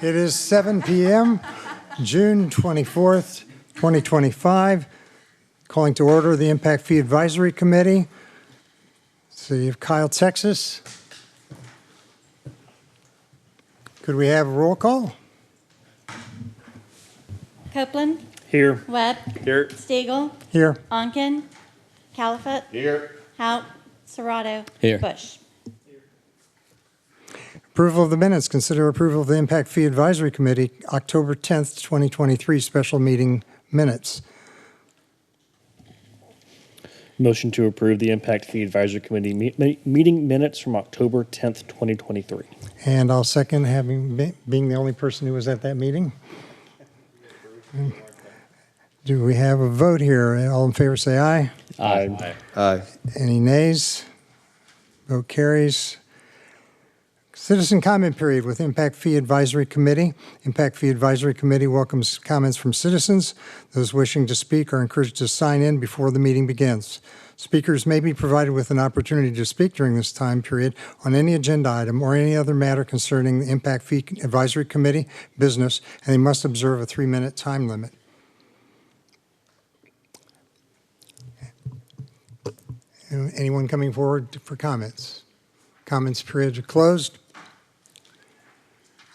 It is 7 p.m., June 24th, 2025. Calling to order the Impact Fee Advisory Committee. City of Kyle, Texas. Could we have a roll call? Copeland, Here. Webb, Here. Stiegel, Here. Onken, Caliphate, Here. Haupt, Serrato, Here. Bush. Approval of the minutes. Consider approval of the Impact Fee Advisory Committee, October 10th, 2023, special meeting minutes. Motion to approve the Impact Fee Advisory Committee meeting minutes from October 10th, 2023. And I'll second, being the only person who was at that meeting. Do we have a vote here? All in favor say aye. Aye. Aye. Any nays? Vote carries. Citizen comment period with Impact Fee Advisory Committee. Impact Fee Advisory Committee welcomes comments from citizens. Those wishing to speak are encouraged to sign in before the meeting begins. Speakers may be provided with an opportunity to speak during this time period on any agenda item or any other matter concerning the Impact Fee Advisory Committee business, and they must observe a 3-minute time limit. Anyone coming forward for comments? Comments period are closed.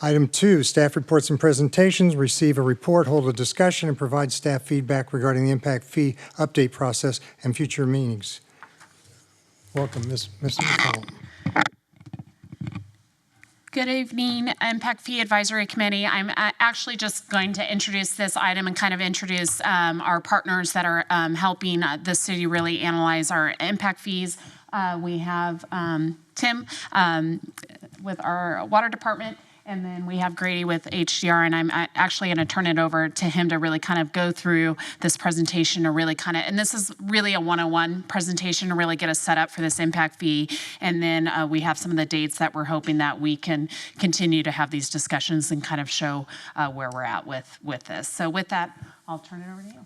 Item 2, staff reports and presentations. Receive a report, hold a discussion, and provide staff feedback regarding the impact fee update process and future meetings. Welcome, Mr. McCollum. Good evening, Impact Fee Advisory Committee. I'm actually just going to introduce this item and kind of introduce our partners that are helping the city really analyze our impact fees. We have Tim with our water department, and then we have Grady with HDR, and I'm actually going to turn it over to him to really kind of go through this presentation to really kind of, and this is really a one-on-one presentation to really get us set up for this impact fee. And then we have some of the dates that we're hoping that we can continue to have these discussions and kind of show where we're at with this. So with that, I'll turn it over to you.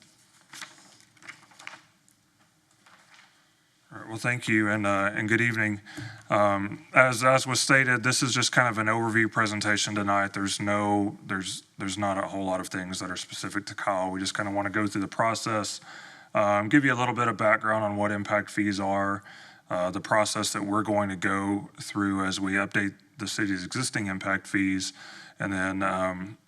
All right, well, thank you, and good evening. As was stated, this is just kind of an overview presentation tonight. There's not a whole lot of things that are specific to Kyle. We just kind of want to go through the process, give you a little bit of background on what impact fees are, the process that we're going to go through as we update the city's existing impact fees, and then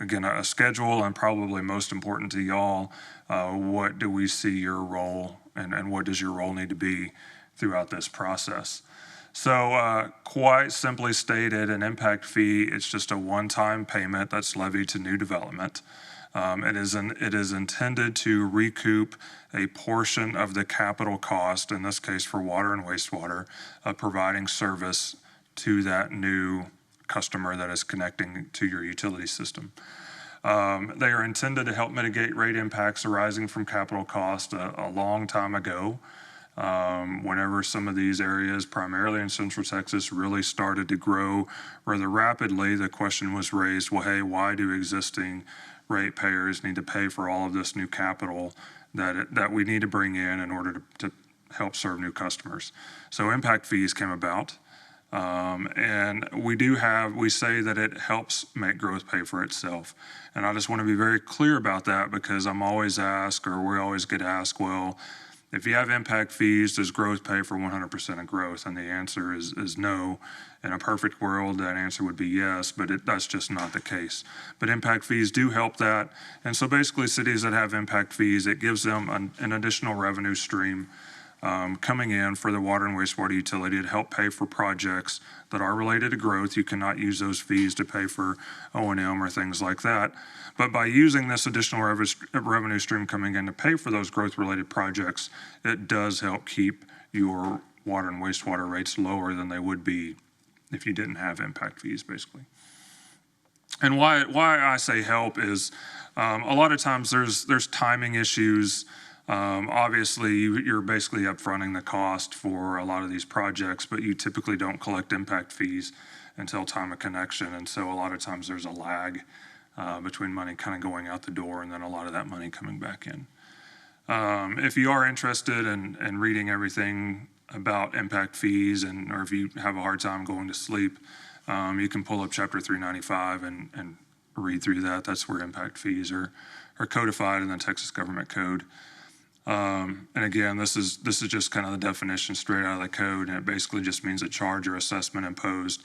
again, a schedule, and probably most important to y'all, what do we see your role and what does your role need to be throughout this process? So quite simply stated, an impact fee, it's just a one-time payment that's levied to new development. It is intended to recoup a portion of the capital cost, in this case for water and wastewater, of providing service to that new customer that is connecting to your utility system. They are intended to help mitigate rate impacts arising from capital cost. A long time ago, whenever some of these areas, primarily in Central Texas, really started to grow rather rapidly, the question was raised, well, hey, why do existing ratepayers need to pay for all of this new capital that we need to bring in order to help serve new customers? So impact fees came about. And we say that it helps make growth pay for itself. And I just want to be very clear about that, because I'm always asked, or we always get asked, well, if you have impact fees, does growth pay for 100% of growth? And the answer is no. In a perfect world, that answer would be yes, but that's just not the case. But impact fees do help that. And so basically cities that have impact fees, it gives them an additional revenue stream coming in for the water and wastewater utility to help pay for projects that are related to growth. You cannot use those fees to pay for O&M or things like that. But by using this additional revenue stream coming in to pay for those growth-related projects, it does help keep your water and wastewater rates lower than they would be if you didn't have impact fees, basically. And why I say help is a lot of times there's timing issues. Obviously, you're basically upfronting the cost for a lot of these projects, but you typically don't collect impact fees until time of connection. And so a lot of times there's a lag between money kind of going out the door and then a lot of that money coming back in. If you are interested in reading everything about impact fees, or if you have a hard time going to sleep, You can pull up Chapter 395 and read through that. That's where impact fees are codified in the Texas Government Code. And again, this is just kind of the definition straight out of the code, and it basically just means a charge or assessment imposed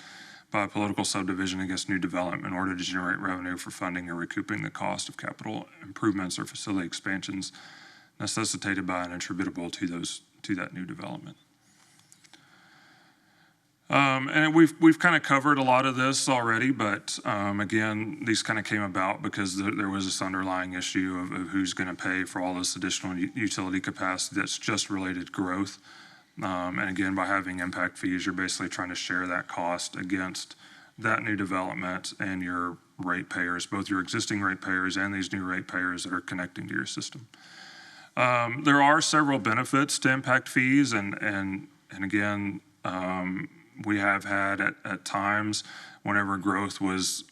by a political subdivision against new development in order to generate revenue for funding or recouping the cost of capital improvements or facility expansions necessitated by and attributable to that new development. And we've kind of covered a lot of this already, but again, these kind of came about because there was this underlying issue of who's going to pay for all this additional utility capacity that's just related to growth. And again, by having impact fees, you're basically trying to share that cost against that new development and your ratepayers, both your existing ratepayers and these new ratepayers that are connecting to your system. There are several benefits to impact fees, and again, we have had at times whenever growth was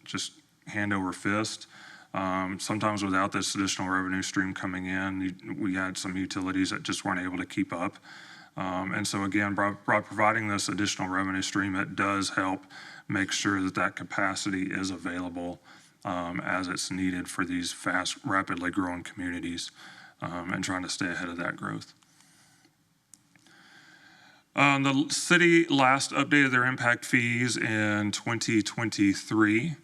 just hand over fist. Sometimes without this additional revenue stream coming in, we had some utilities that just weren't able to keep up. And so again, by providing this additional revenue stream, it does help make sure that capacity is available as it's needed for these fast, rapidly growing communities and trying to stay ahead of that growth. The city last updated their impact fees in 2023.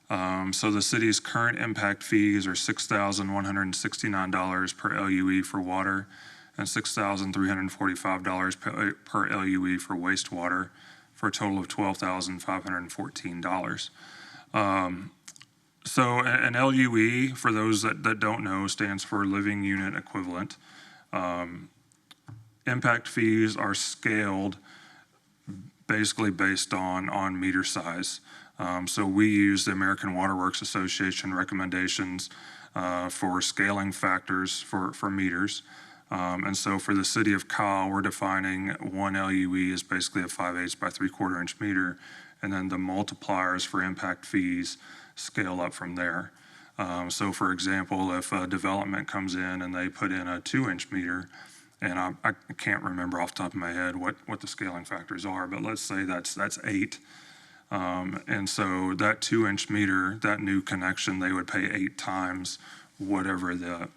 So the city's current impact fees are $6,169 per LUE for water and $6,345 per LUE for wastewater, for a total of $12,514. So an LUE, for those that don't know, stands for living unit equivalent. Impact fees are scaled basically based on meter size. So we use the American Water Works Association recommendations for scaling factors for meters. And so for the city of Kyle, we're defining one LUE as basically a 5/8 by 3/4 inch meter, and then the multipliers for impact fees scale up from there. So for example, if a development comes in and they put in a 2-inch meter, and I can't remember off the top of my head what the scaling factors are, but let's say that's 8. And so that 2-inch meter, that new connection, they would pay 8 times whatever the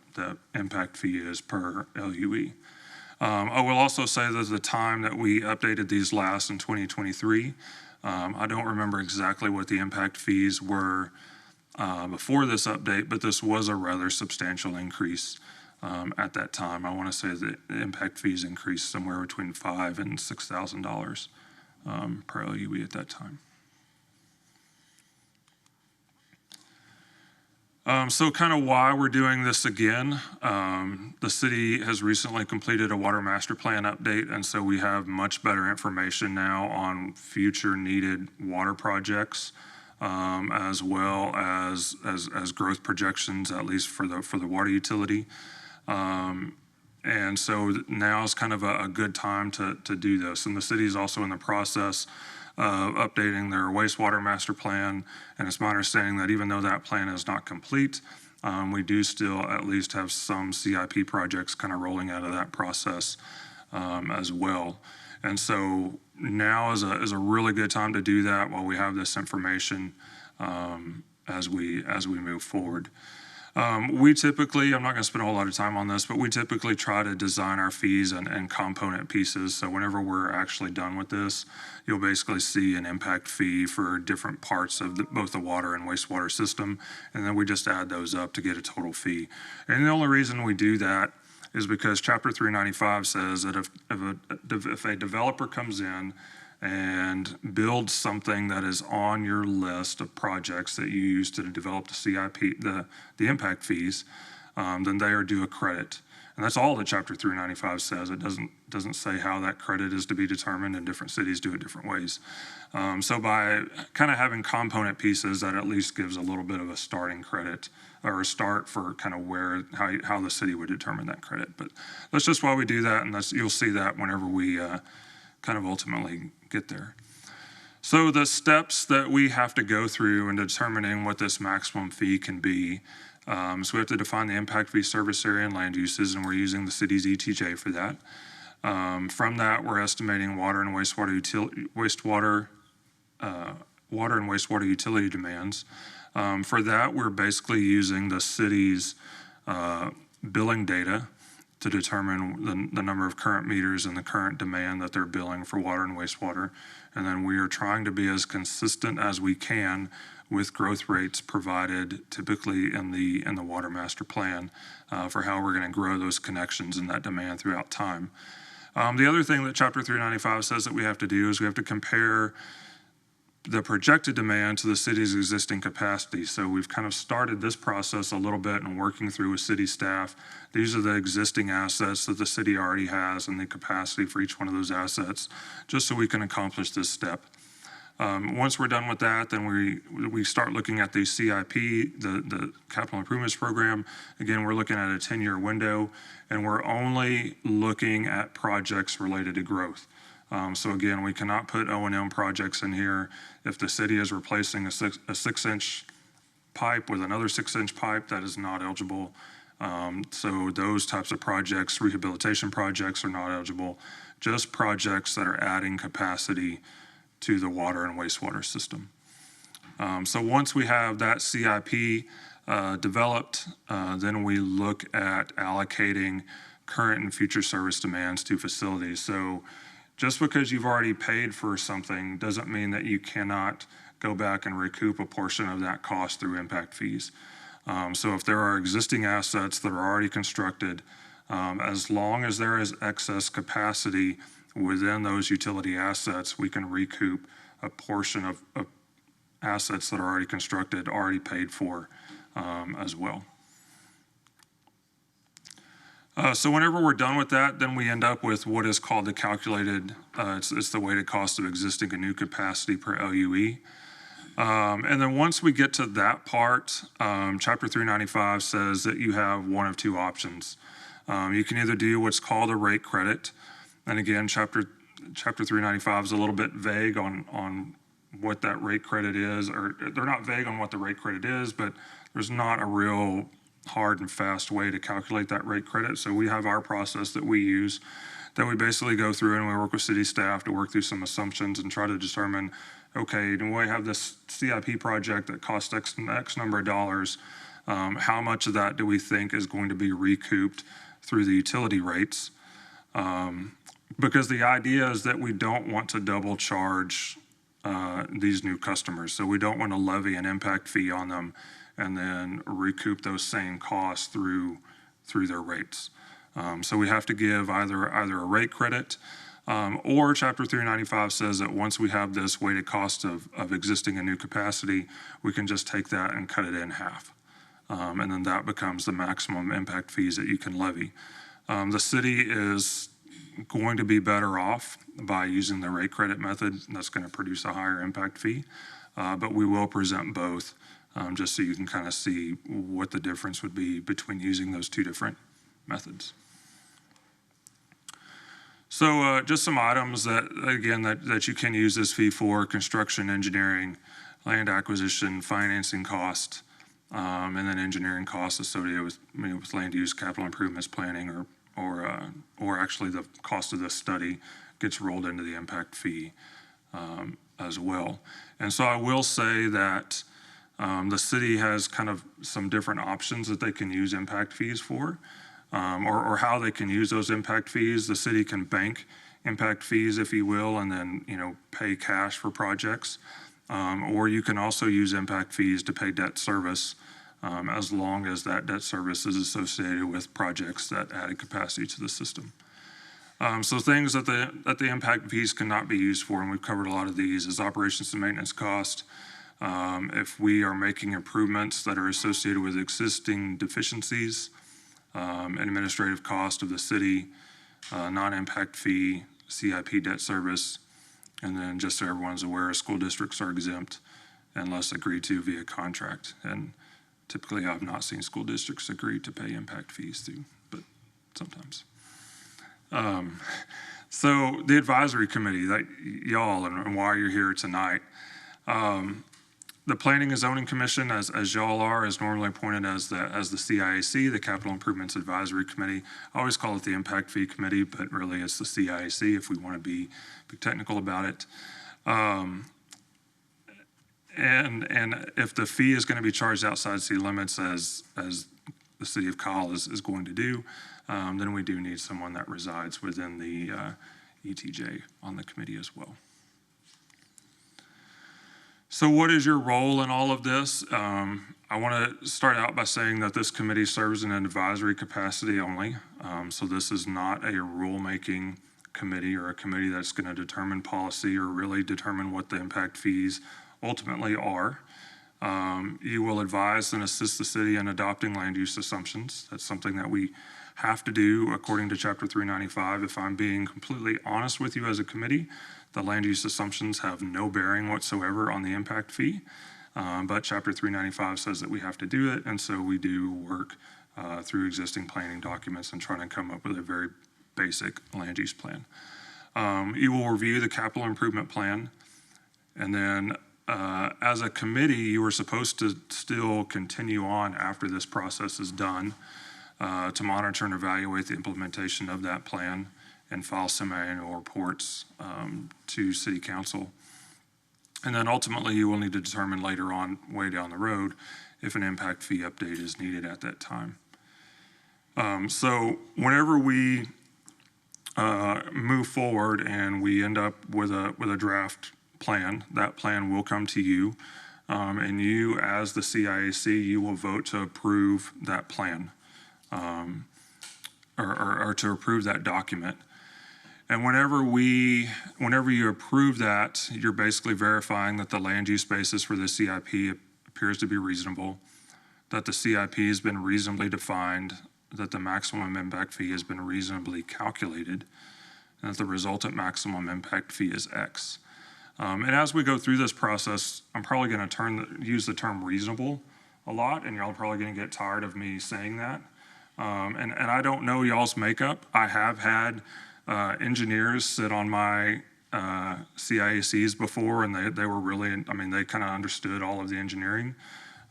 impact fee is per LUE. I will also say that the time that we updated these last in 2023, I don't remember exactly what the impact fees were before this update, but this was a rather substantial increase at that time. I want to say that the impact fees increased somewhere between $5,000 and $6,000 per LUE at that time. So kind of why we're doing this again. The city has recently completed a water master plan update, and so we have much better information now on future needed water projects, as well as growth projections, at least for the water utility. And so now is kind of a good time to do this. And the city is also in the process of updating their wastewater master plan. And it's my understanding that even though that plan is not complete, we do still at least have some CIP projects kind of rolling out of that process as well. And so now is a really good time to do that while we have this information as we move forward. We typically, I'm not going to spend a whole lot of time on this, but we typically try to design our fees and component pieces. So whenever we're actually done with this, you'll basically see an impact fee for different parts of both the water and wastewater system. And then we just add those up to get a total fee. And the only reason we do that is because Chapter 395 says that if a developer comes in and build something that is on your list of projects that you use to develop the CIP, the impact fees, then they are due a credit. And that's all that Chapter 395 says. It doesn't say how that credit is to be determined, and different cities do it different ways. So by kind of having component pieces, that at least gives a little bit of a starting credit or a start for kind of how the city would determine that credit. But that's just why we do that, and you'll see that whenever we kind of ultimately get there. So the steps that we have to go through in determining what this maximum fee can be. So we have to define the impact fee service area and land uses, and we're using the city's ETJ for that. From that, we're estimating water and wastewater water and wastewater utility demands. For that, we're basically using the city's billing data to determine the number of current meters and the current demand that they're billing for water and wastewater. And then we are trying to be as consistent as we can with growth rates provided typically in the water master plan for how we're going to grow those connections and that demand throughout time. The other thing that Chapter 395 says that we have to do is we have to compare the projected demand to the city's existing capacity. So we've kind of started this process a little bit and working through with city staff. These are the existing assets that the city already has and the capacity for each one of those assets, just so we can accomplish this step. Once we're done with that, then we start looking at the CIP, the Capital Improvements Program. Again, we're looking at a 10-year window, and we're only looking at projects related to growth. So again, we cannot put O&M projects in here. If the city is replacing a 6-inch pipe with another 6-inch pipe, that is not eligible. So those types of projects, rehabilitation projects, are not eligible. Just projects that are adding capacity to the water and wastewater system. So once we have that CIP developed, then we look at allocating current and future service demands to facilities. So just because you've already paid for something doesn't mean that you cannot go back and recoup a portion of that cost through impact fees. So if there are existing assets that are already constructed, as long as there is excess capacity within those utility assets, we can recoup a portion of assets that are already constructed, already paid for as well. So whenever we're done with that, then we end up with what is called the calculated, it's the weighted cost of existing and new capacity per LUE. And then once we get to that part, Chapter 395 says that you have one of two options. You can either do what's called a rate credit. And again, Chapter 395 is a little bit vague on what that rate credit is, or they're not vague on what the rate credit is, but there's not a real hard and fast way to calculate that rate credit. So we have our process that we use, that we basically go through and we work with city staff to work through some assumptions and try to determine, okay, do we have this CIP project that costs X number of dollars? How much of that do we think is going to be recouped through the utility rates? Because the idea is that we don't want to double charge these new customers. So we don't want to levy an impact fee on them and then recoup those same costs through their rates. So we have to give either a rate credit, or Chapter 395 says that once we have this weighted cost of existing and new capacity, we can just take that and cut it in half. And then that becomes the maximum impact fees that you can levy. The city is going to be better off by using the rate credit method. That's going to produce a higher impact fee, but we will present both just so you can kind of see what the difference would be between using those two different methods. So just some items that, again, that you can use this fee for: construction, engineering, land acquisition, financing cost, and then engineering costs associated with land use, capital improvements planning, or actually the cost of the study gets rolled into the impact fee as well. And so I will say that the city has kind of some different options that they can use impact fees for, or how they can use those impact fees. The city can bank impact fees, if you will, and then pay cash for projects. Or you can also use impact fees to pay debt service, as long as that debt service is associated with projects that added capacity to the system. So things that the impact fees cannot be used for, and we've covered a lot of these, is operations and maintenance cost. If we are making improvements that are associated with existing deficiencies, administrative cost of the city, non-impact fee, CIP debt service, and then just so everyone's aware, school districts are exempt unless agreed to via contract. And typically I've not seen school districts agree to pay impact fees through, but sometimes. So the advisory committee, that y'all, and why you're here tonight, the Planning and Zoning Commission, as y'all are, is normally appointed as the CIAC, the Capital Improvements Advisory Committee. I always call it the Impact Fee Committee, but really it's the CIAC if we want to be technical about it. And if the fee is going to be charged outside city limits, as the city of Kyle is going to do, then we do need someone that resides within the ETJ on the committee as well. So what is your role in all of this? I want to start out by saying that this committee serves in an advisory capacity only. So this is not a rulemaking committee or a committee that's going to determine policy or really determine what the impact fees ultimately are. You will advise and assist the city in adopting land use assumptions. That's something that we have to do according to Chapter 395. If I'm being completely honest with you as a committee, the land use assumptions have no bearing whatsoever on the impact fee. But Chapter 395 says that we have to do it, and so we do work through existing planning documents and try to come up with a very basic land use plan. You will review the capital improvement plan, and then as a committee, you are supposed to still continue on after this process is done to monitor and evaluate the implementation of that plan and file semi-annual reports to City Council. And then ultimately, you will need to determine later on, way down the road, if an impact fee update is needed at that time. So whenever we move forward and we end up with a draft plan, that plan will come to you, and you, as the CIAC, you will vote to approve that plan, or to approve that document. And whenever you approve that, you're basically verifying that the land use basis for the CIP appears to be reasonable, that the CIP has been reasonably defined, that the maximum impact fee has been reasonably calculated, and that the resultant maximum impact fee is X. And as we go through this process, I'm probably going to use the term reasonable a lot, and y'all are probably going to get tired of me saying that. And I don't know y'all's makeup. I have had engineers sit on my CIACs before, and they were really, I mean, they kind of understood all of the engineering.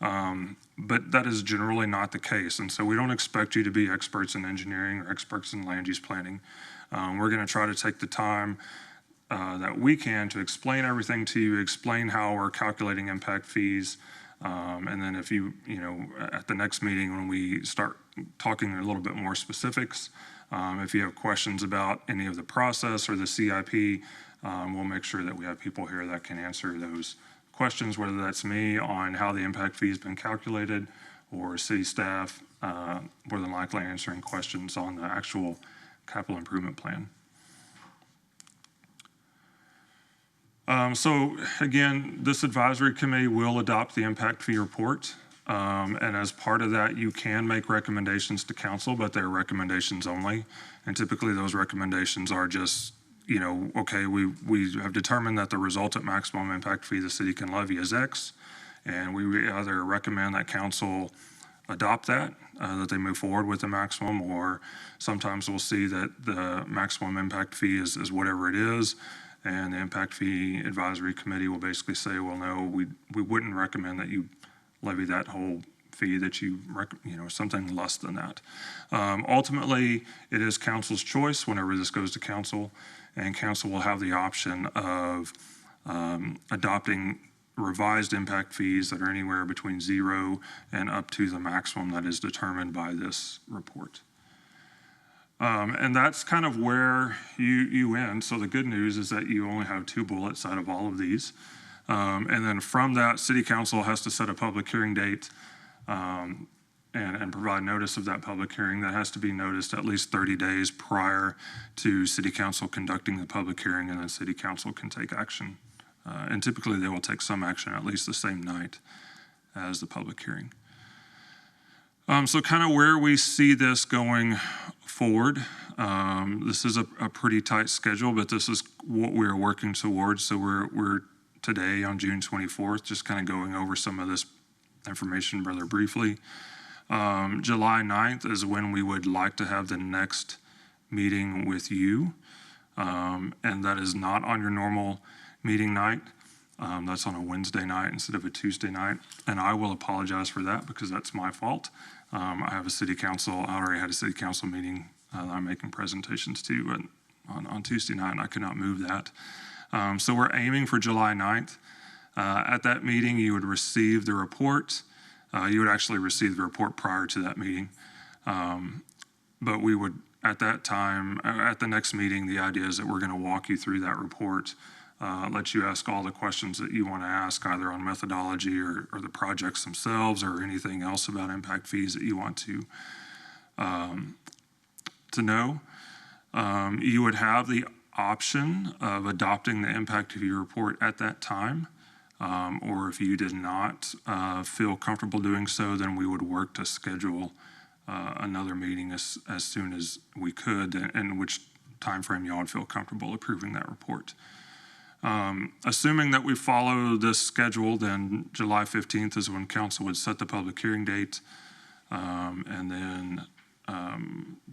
But that is generally not the case. And so we don't expect you to be experts in engineering or experts in land use planning. We're going to try to take the time that we can to explain everything to you, explain how we're calculating impact fees. And then if you at the next meeting when we start talking a little bit more specifics, if you have questions about any of the process or the CIP, we'll make sure that we have people here that can answer those questions, whether that's me on how the impact fee has been calculated or city staff, more than likely answering questions on the actual capital improvement plan. So again, this advisory committee will adopt the impact fee report. And as part of that, you can make recommendations to council, but they're recommendations only. And typically those recommendations are just, okay, we have determined that the resultant maximum impact fee the city can levy is X. And we either recommend that council adopt that they move forward with the maximum, or sometimes we'll see that the maximum impact fee is whatever it is. And the impact fee advisory committee will basically say, well, no, we wouldn't recommend that you levy that whole fee, that you something less than that. Ultimately, it is council's choice whenever this goes to council, and council will have the option of adopting revised impact fees that are anywhere between 0 and up to the maximum that is determined by this report. And that's kind of where you end. So the good news is that you only have 2 bullets out of all of these. And then from that, City Council has to set a public hearing date and provide notice of that public hearing. That has to be noticed at least 30 days prior to City Council conducting the public hearing, and then City Council can take action. And typically they will take some action at least the same night as the public hearing. So kind of where we see this going forward, this is a pretty tight schedule, but this is what we're working towards. So we're today on June 24th, just kind of going over some of this information rather briefly. July 9th is when we would like to have the next meeting with you. And that is not on your normal meeting night. That's on a Wednesday night instead of a Tuesday night. And I will apologize for that because that's my fault. I have a city council, I already had a city council meeting that I'm making presentations to on Tuesday night, and I could not move that. So we're aiming for July 9th. At that meeting, you would receive the report. You would actually receive the report prior to that meeting. But we would, at that time, at the next meeting, the idea is that we're going to walk you through that report, let you ask all the questions that you want to ask, either on methodology or the projects themselves or anything else about impact fees that you want to know. You would have the option of adopting the impact fee report at that time. Or if you did not feel comfortable doing so, then we would work to schedule another meeting as soon as we could, in which time frame y'all would feel comfortable approving that report. Assuming that we follow this schedule, then July 15th is when council would set the public hearing date, and then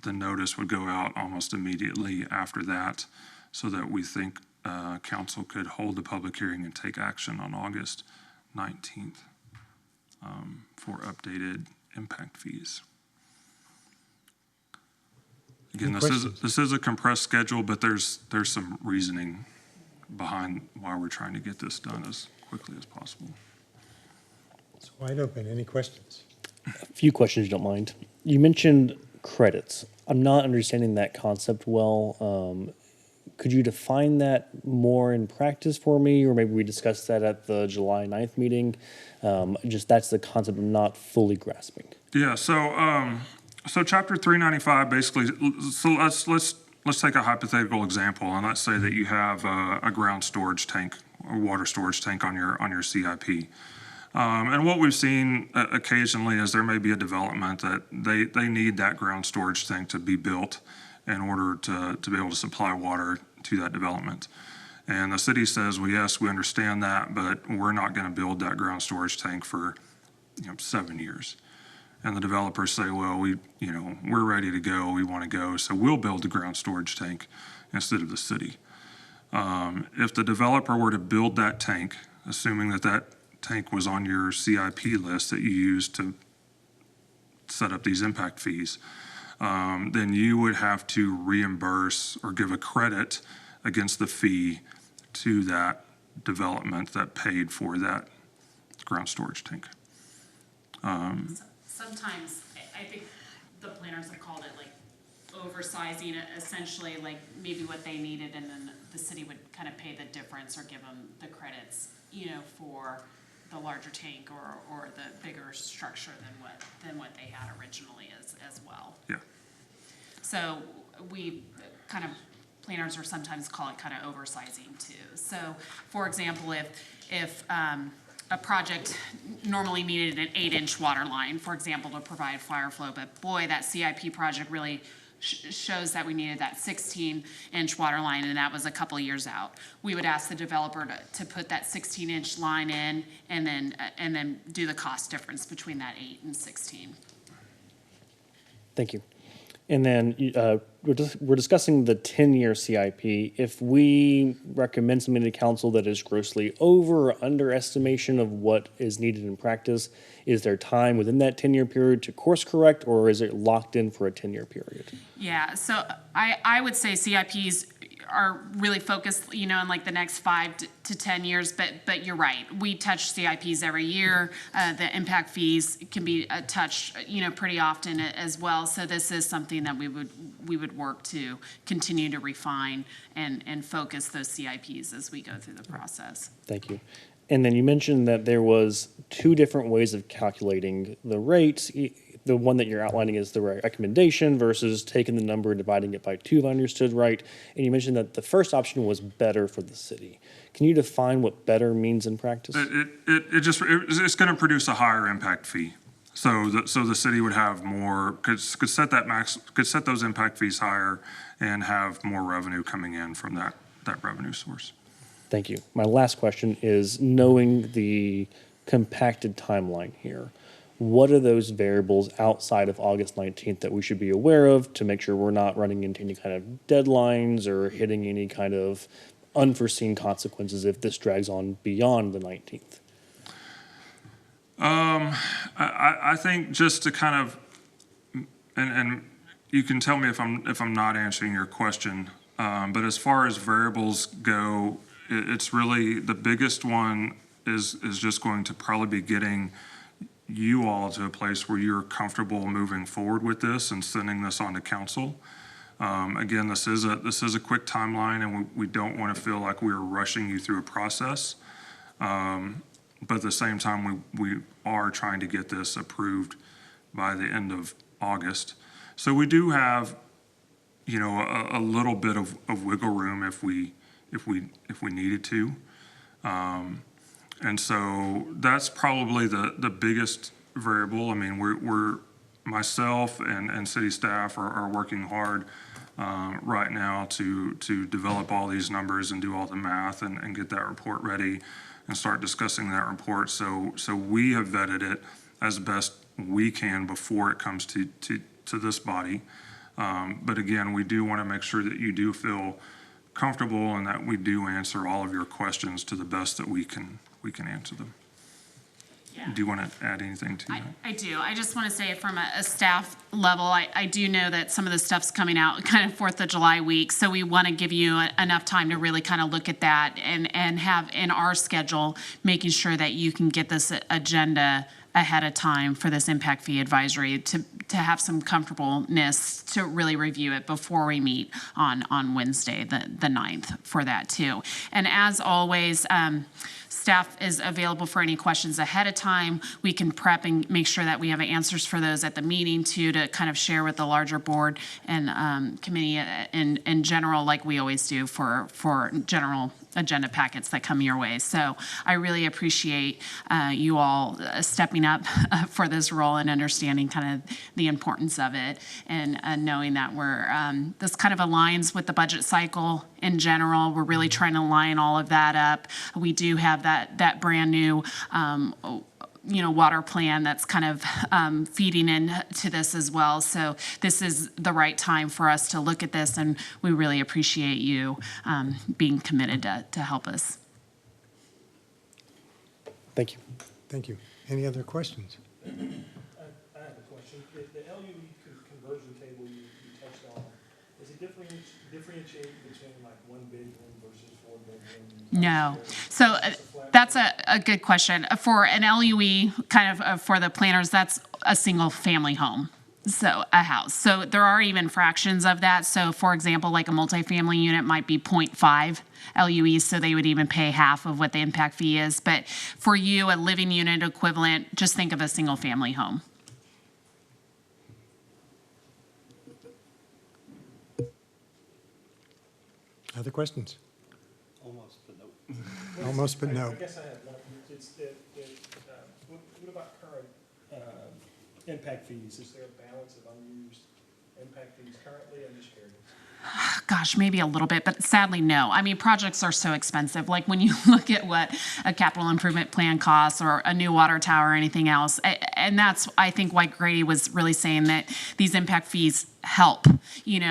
the notice would go out almost immediately after that, so that we think council could hold the public hearing and take action on August 19th for updated impact fees. Again, this is a compressed schedule, but there's some reasoning behind why we're trying to get this done as quickly as possible. It's wide open. Any questions? A few questions, if you don't mind. You mentioned credits. I'm not understanding that concept well. Could you define that more in practice for me, or maybe we discussed that at the July 9th meeting? Just that's the concept I'm not fully grasping. Yeah, so Chapter 395 basically, so let's take a hypothetical example, and let's say that you have a ground storage tank, a water storage tank on your CIP. And what we've seen occasionally is there may be a development that they need that ground storage tank to be built in order to be able to supply water to that development. And the city says, well, yes, we understand that, but we're not going to build that ground storage tank for 7 years. And the developers say, well, we're ready to go, we want to go, so we'll build the ground storage tank instead of the city. If the developer were to build that tank, assuming that tank was on your CIP list that you used to set up these impact fees, then you would have to reimburse or give a credit against the fee to that development that paid for that ground storage tank. Sometimes, I think the planners have called it like oversizing it, essentially like maybe what they needed, and then the city would kind of pay the difference or give them the credits, for the larger tank or the bigger structure than what they had originally as well. Yeah. So we kind of, planners are sometimes call it kind of oversizing too. So for example, if a project normally needed an 8-inch water line, for example, to provide fire flow, but boy, that CIP project really shows that we needed that 16-inch water line, and that was a couple of years out. We would ask the developer to put that 16-inch line in, and then do the cost difference between that 8 and 16. Thank you. And then we're discussing the 10-year CIP. If we recommend something to council that is grossly over or underestimation of what is needed in practice, is there time within that 10-year period to course correct, or is it locked in for a 10-year period? Yeah, so I would say CIPs are really focused, in like the next 5 to 10 years, but you're right. We touch CIPs every year. The impact fees can be touched, pretty often as well. So this is something that we would work to continue to refine and focus those CIPs as we go through the process. Thank you. And then you mentioned that there was 2 different ways of calculating the rates. The one that you're outlining is the recommendation versus taking the number and dividing it by 2, if I understood right. And you mentioned that the first option was better for the city. Can you define what better means in practice? It's going to produce a higher impact fee. So the city would have more, could set those impact fees higher and have more revenue coming in from that revenue source. Thank you. My last question is, knowing the compacted timeline here, what are those variables outside of August 19th that we should be aware of to make sure we're not running into any kind of deadlines or hitting any kind of unforeseen consequences if this drags on beyond the 19th? I think just to kind of, and you can tell me if I'm not answering your question, but as far as variables go, it's really the biggest one is just going to probably be getting you all to a place where you're comfortable moving forward with this and sending this on to council. Again, this is a quick timeline, and we don't want to feel like we're rushing you through a process. But at the same time, we are trying to get this approved by the end of August. So we do have, you know, a little bit of wiggle room if we needed to. And so that's probably the biggest variable. I mean, we're myself and city staff are working hard right now to develop all these numbers and do all the math and get that report ready and start discussing that report. So we have vetted it as best we can before it comes to this body. But again, we do want to make sure that you do feel comfortable and that we do answer all of your questions to the best that we can answer them. Yeah. Do you want to add anything to that? I do. I just want to say from a staff level, I do know that some of the stuff's coming out kind of 4th of July week. So we want to give you enough time to really kind of look at that and have in our schedule, making sure that you can get this agenda ahead of time for this impact fee advisory to have some comfortableness to really review it before we meet on Wednesday, the 9th for that too. And as always, staff is available for any questions ahead of time. We can prep and make sure that we have answers for those at the meeting too, to kind of share with the larger board and committee in general, like we always do for general agenda packets that come your way. So I really appreciate you all stepping up for this role and understanding kind of the importance of it and knowing that we're, this kind of aligns with the budget cycle in general. We're really trying to line all of that up. We do have that brand new water plan that's kind of feeding into this as well. So this is the right time for us to look at this, and we really appreciate you being committed to help us. Thank you. Thank you. Any other questions? I have a question. The LUE conversion table you touched on, does it differentiate between like one bedroom versus 4 bedroom? No. So that's a good question. For an LUE, kind of for the planners, that's a single family home. So a house. So there are even fractions of that. So for example, like a multifamily unit might be 0.5 LUEs, so they would even pay half of what the impact fee is. But for you, a living unit equivalent, just think of a single family home. Other questions? Almost, but no. Almost, but no. I guess I have one. It's what about current impact fees? Is there a balance of unused impact fees currently? I'm just curious. Gosh, maybe a little bit, but sadly, no. I mean, projects are so expensive. Like when you look at what a capital improvement plan costs or a new water tower or anything else, and that's, I think, why Grady was really saying that these impact fees help,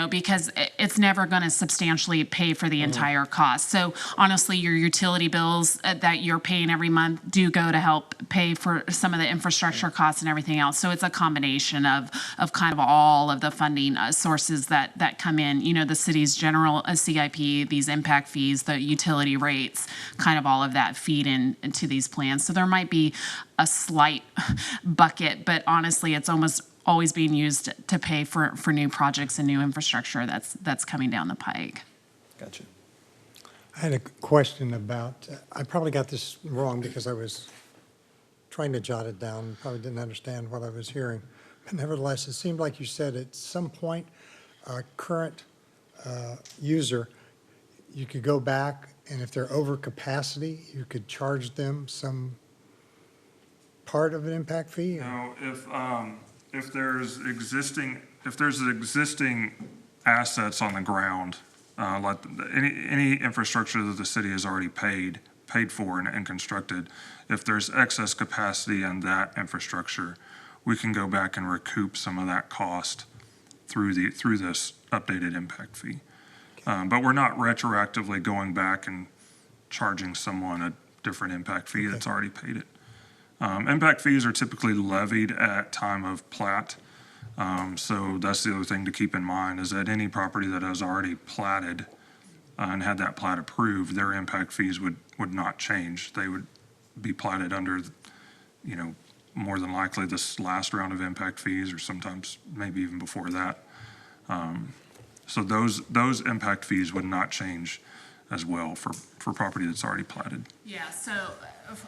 because it's never going to substantially pay for the entire cost. So honestly, your utility bills that you're paying every month do go to help pay for some of the infrastructure costs and everything else. So it's a combination of kind of all of the funding sources that come in, the city's general CIP, these impact fees, the utility rates, kind of all of that feed into these plans. So there might be a slight bucket, but honestly, it's almost always being used to pay for new projects and new infrastructure that's coming down the pike. Gotcha. I had a question about, I probably got this wrong because I was trying to jot it down, probably didn't understand what I was hearing. But nevertheless, it seemed like you said at some point, a current user, you could go back, and if they're over capacity, you could charge them some part of an impact fee? Now, if there's existing assets on the ground, like any infrastructure that the city has already paid for and constructed, if there's excess capacity in that infrastructure, we can go back and recoup some of that cost through this updated impact fee. But we're not retroactively going back and charging someone a different impact fee that's already paid it. Impact fees are typically levied at time of plat. So that's the other thing to keep in mind, is that any property that has already platted and had that plat approved, their impact fees would not change. They would be platted under, more than likely this last round of impact fees, or sometimes maybe even before that. So those impact fees would not change as well for property that's already platted. Yeah, so,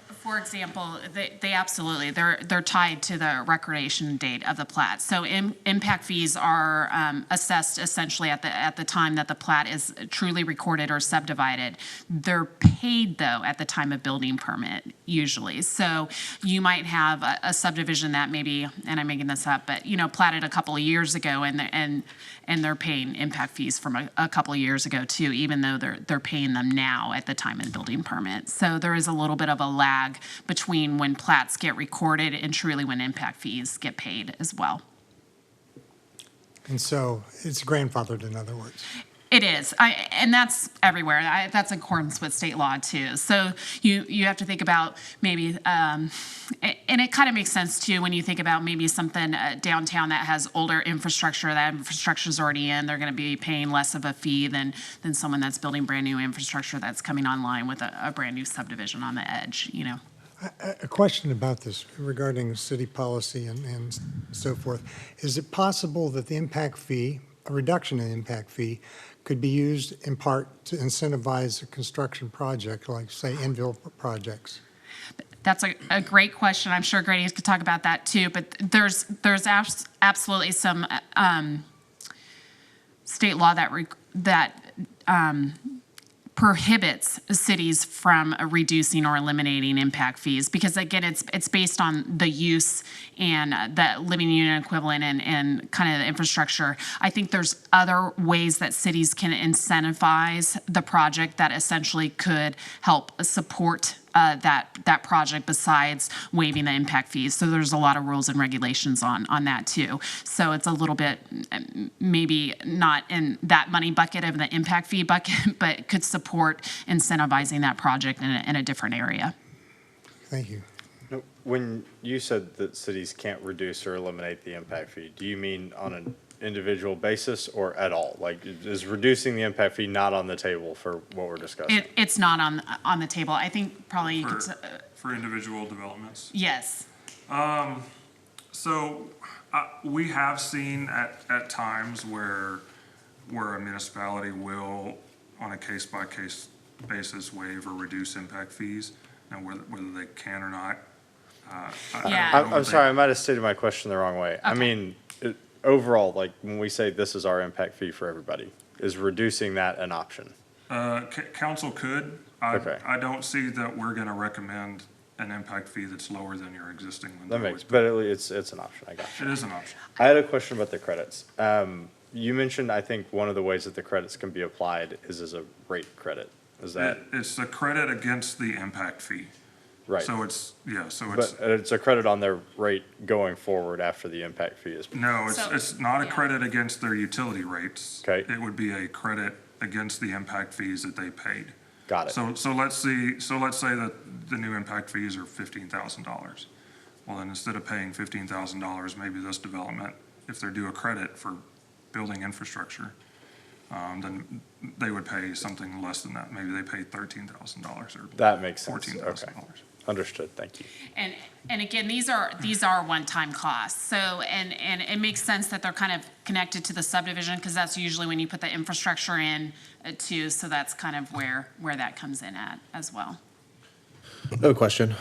for example, they absolutely, they're tied to the recordation date of the plat. So impact fees are assessed essentially at the time that the plat is truly recorded or subdivided. They're paid, though, at the time of building permit, usually. So you might have a subdivision that maybe, and I'm making this up, but, platted a couple of years ago, and they're paying impact fees from a couple of years ago, too, even though they're paying them now at the time of the building permit. So there is a little bit of a lag between when plats get recorded and truly when impact fees get paid as well. And so it's grandfathered, in other words. It is, and that's everywhere. That's in accordance with state law too. So you have to think about maybe, and it kind of makes sense too when you think about maybe something downtown that has older infrastructure. That infrastructure's already in. They're going to be paying less of a fee than someone that's building brand new infrastructure that's coming online with a brand new subdivision on the edge. A question about this regarding city policy and so forth. Is it possible that the impact fee, a reduction in the impact fee, could be used in part to incentivize a construction project, like, say, infill projects? That's a great question. I'm sure Grady could talk about that too. But there's absolutely some state law that prohibits cities from reducing or eliminating impact fees, because again, it's based on the use and the living unit equivalent and kind of the infrastructure. I think there's other ways that cities can incentivize the project that essentially could help support that project besides waiving the impact fees. So there's a lot of rules and regulations on that too. So it's a little bit maybe not in that money bucket of the impact fee bucket, but could support incentivizing that project in a different area. Thank you. When you said that cities can't reduce or eliminate the impact fee, do you mean on an individual basis or at all? Like, is reducing the impact fee not on the table for what we're discussing? It's not on the table. I think probably you could. For individual developments? Yes. So we have seen at times where a municipality will, on a case-by-case basis, waive or reduce impact fees, and whether they can or not. Yeah. I'm sorry, I might have stated my question the wrong way. I Okay. mean, overall, like, when we say this is our impact fee for everybody, is reducing that an option? Council could. Okay. I don't see that we're gonna recommend an impact fee that's lower than your existing one. That makes, but it's an option, I got you. It is an option. I had a question about the credits. You mentioned, I think, one of the ways that the credits can be applied is as a rate credit. Is that It's a credit against the impact fee. right? So it's, But it's a credit on their rate going forward after the impact fee is. no, So- it's not a yeah. credit against their utility rates. Okay. It would be a credit against the impact fees that they paid. Got it. So let's say that the new impact fees are $15,000. Well, then instead of paying $15,000, maybe this development, if they're due a credit for building infrastructure, then they would pay something less than that. Maybe they pay $13,000 or That makes sense. $14,000. Okay. Understood. Thank you. And again, these are one-time costs. So, and it makes sense that they're kind of connected to the subdivision, because that's usually when you put the infrastructure in too. So that's kind of where that comes in at as well. No question.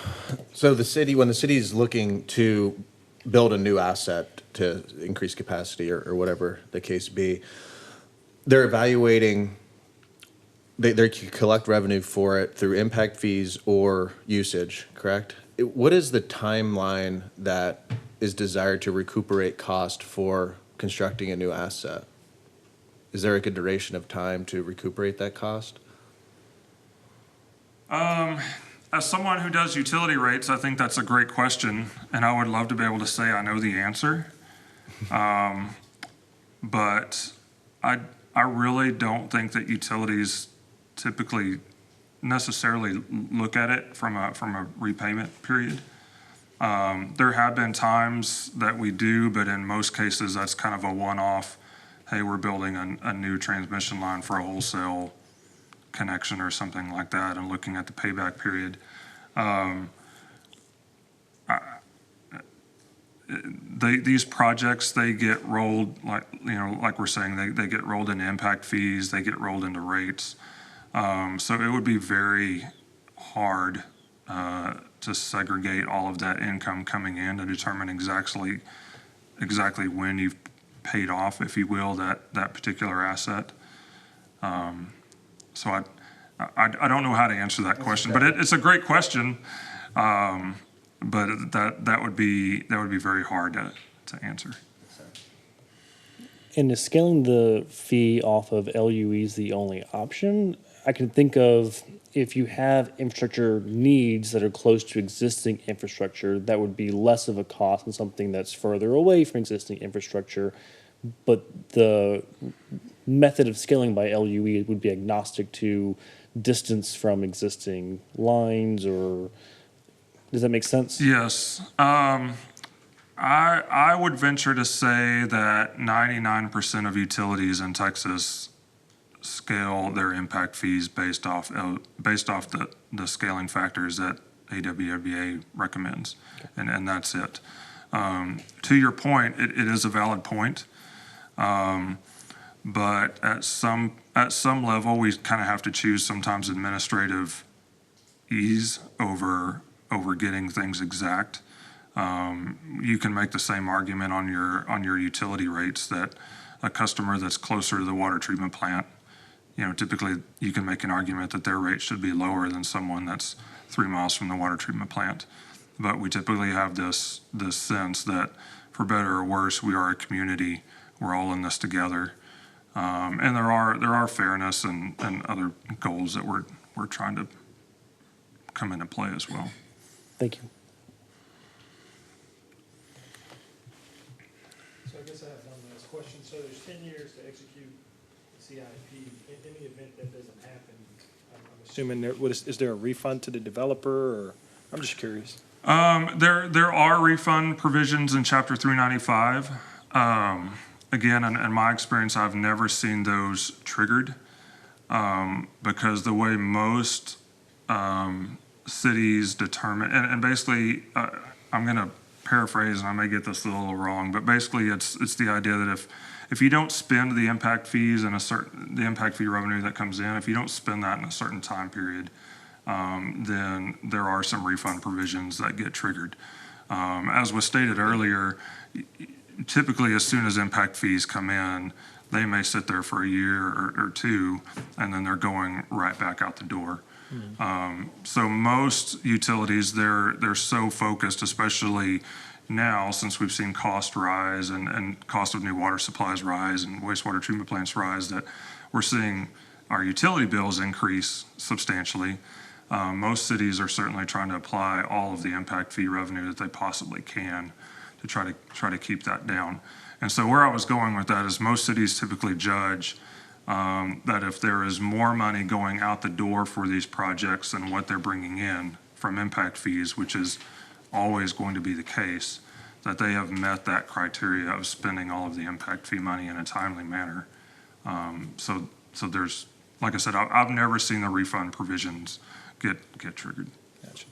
So when the city is looking to build a new asset to increase capacity or whatever the case be, they're evaluating, they collect revenue for it through impact fees or usage, correct? What is the timeline that is desired to recuperate cost for constructing a new asset? Is there a good duration of time to recuperate that cost? As someone who does utility rates, I think that's a great question, and I would love to be able to say I know the answer. But I really don't think that utilities typically necessarily look at it from a repayment period. There have been times that we do, but in most cases, that's kind of a one-off. Hey, we're building a new transmission line for a wholesale connection or something like that, and looking at the payback period. These projects, they get rolled, like we're saying, they get rolled into impact fees, they get rolled into rates. So it would be very hard to segregate all of that income coming in to determine exactly when you've paid off, if you will, that particular asset. So I don't know how to answer that question, but it's a great question. But that would be very hard to answer. And is scaling the fee off of LUEs the only option? I can think of if you have infrastructure needs that are close to existing infrastructure, that would be less of a cost than something that's further away from existing infrastructure. But the method of scaling by LUE would be agnostic to distance from existing lines, or does that make sense? Yes. I would venture to say that 99% of utilities in Texas scale their impact fees based off the scaling factors that AWWA recommends, and that's it. To your point, it is a valid point, but at some level, we kind of have to choose sometimes administrative ease over getting things exact. You can make the same argument on your utility rates that a customer that's closer to the water treatment plant, typically you can make an argument that their rate should be lower than someone that's 3 miles from the water treatment plant. But we typically have this sense that, for better or worse, we are a community. We're all in this together, and there are fairness and other goals that we're trying to come into play as well. Thank you. So I guess I have one last question. So there's 10 years to execute the CIP. In the event that doesn't happen, I'm assuming is there a refund to the developer, or I'm just curious. There are refund provisions in Chapter 395. Again, in my experience, I've never seen those triggered because the way most cities determine, and basically, I'm going to paraphrase, and I may get this a little wrong, but basically, it's the idea that if you don't spend the impact fees and the impact fee revenue that comes in, if you don't spend that in a certain time period, then there are some refund provisions that get triggered. As was stated earlier, typically as soon as impact fees come in, they may sit there for a year or two, and then they're going right back out the door. So most utilities, they're so focused, especially now since we've seen cost rise and cost of new water supplies rise and wastewater treatment plants rise, that we're seeing our utility bills increase substantially. Most cities are certainly trying to apply all of the impact fee revenue that they possibly can to try to keep that down. And so where I was going with that is most cities typically judge that if there is more money going out the door for these projects than what they're bringing in from impact fees, which is always going to be the case, that they have met that criteria of spending all of the impact fee money in a timely manner. So there's, like I said, I've never seen the refund provisions get triggered. Gotcha.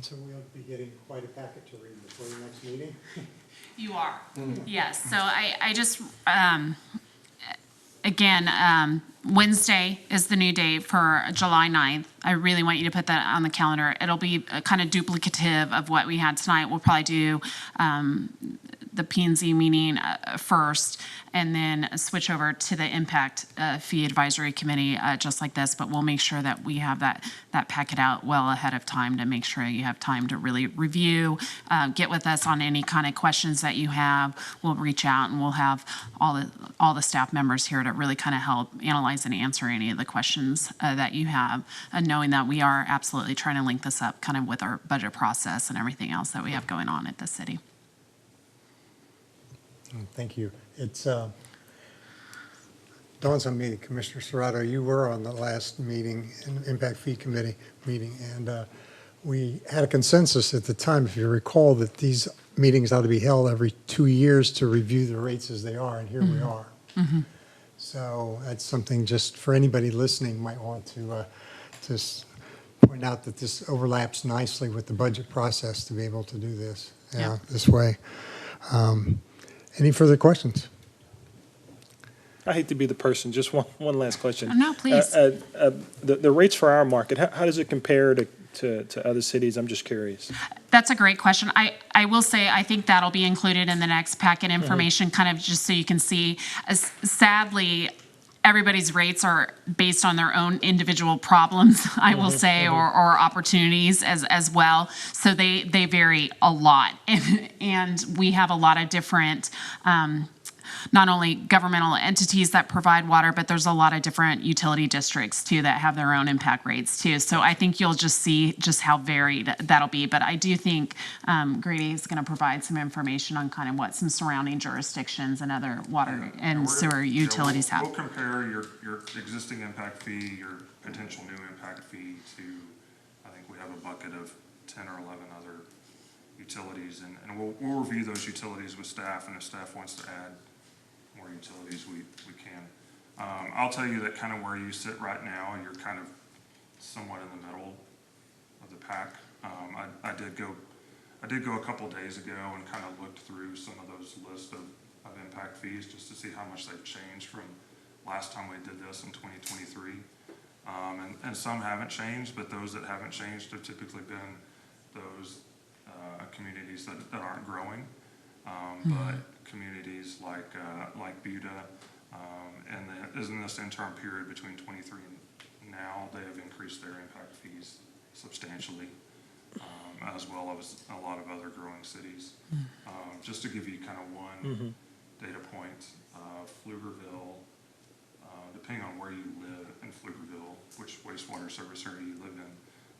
So we'll be getting quite a packet to read before the next meeting. You are. Yes. So I just, again, Wednesday is the new date for July 9th. I really want you to put that on the calendar. It'll be kind of duplicative of what we had tonight. We'll probably do the P&Z meeting first, and then switch over to the Impact Fee Advisory Committee just like this, but we'll make sure that we have that packet out well ahead of time to make sure you have time to really review, get with us on any kind of questions that you have. We'll reach out, and we'll have all the staff members here to really kind of help analyze and answer any of the questions that you have, and knowing that we are absolutely trying to link this up kind of with our budget process and everything else that we have going on at the city. Thank you. It's dawns on me, Commissioner Serrato, you were on the last meeting, Impact Fee Committee meeting, and we had a consensus at the time, if you recall, that these meetings ought to be held every 2 years to review the rates as they are, and here we are. So that's something just for anybody listening might want to just point out that this overlaps nicely with the budget process to be able to do this Yeah. this way. Any further questions? I hate to be the person, just one last question. No, please. The rates for our market, how does it compare to other cities? I'm just curious. That's a great question. I will say, I think that'll be included in the next packet information, kind of just so you can see. Sadly, everybody's rates are based on their own individual problems, I will say, or opportunities as well. So they vary a lot. And we have a lot of different, not only governmental entities that provide water, but there's a lot of different utility districts too that have their own impact rates too. So I think you'll just see just how varied that'll be. But I do think Grady is going to provide some information on kind of what some surrounding jurisdictions and other water and sewer utilities We'll have. compare your existing impact fee, your potential new impact fee to, I think we have a bucket of 10 or 11 other utilities. And we'll review those utilities with staff, and if staff wants to add more utilities, we can. I'll tell you that kind of where you sit right now, you're kind of somewhat in the middle of the pack. I did go a couple days ago and kind of looked through some of those lists of impact fees just to see how much they've changed from last time we did this in 2023. And some haven't changed, but those that haven't changed have typically been those communities that aren't growing. But communities like Buda, in this interim period between 23 and now, they have increased their impact fees substantially, as well as a lot of other growing cities. Just to give you kind of one data point, Pflugerville, depending on where you live in Pflugerville, which wastewater service area you live in,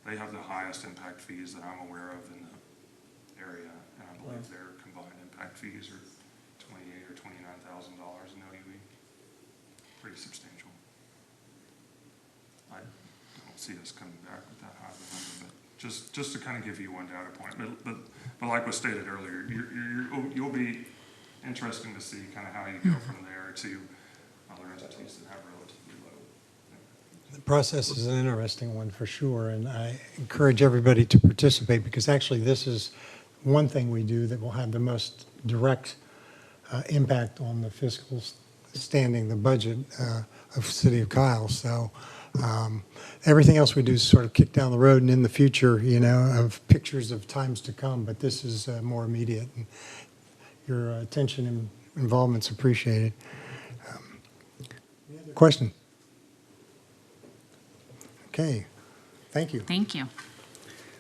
they have the highest impact fees that I'm aware of in the area, and I believe their combined impact fees are $28,000 or $29,000 in OUE. Pretty substantial. I don't see us coming back with that high of a number, but just to kind of give you one data point. But like was stated earlier, you'll be interesting to see kind of how you go from there to other entities that have relatively low. The process is an interesting one for sure, and I encourage everybody to participate because actually this is one thing we do that will have the most direct impact on the fiscal standing, the budget of City of Kyle. So everything else we do is sort of kick down the road and in the future, of pictures of times to come, but this is more immediate. And your attention and involvement's appreciated. Any other question? Okay, thank you. Thank you.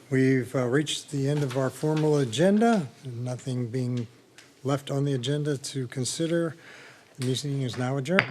We've reached the end of our formal agenda, nothing being left on the agenda to consider. The meeting is now adjourned.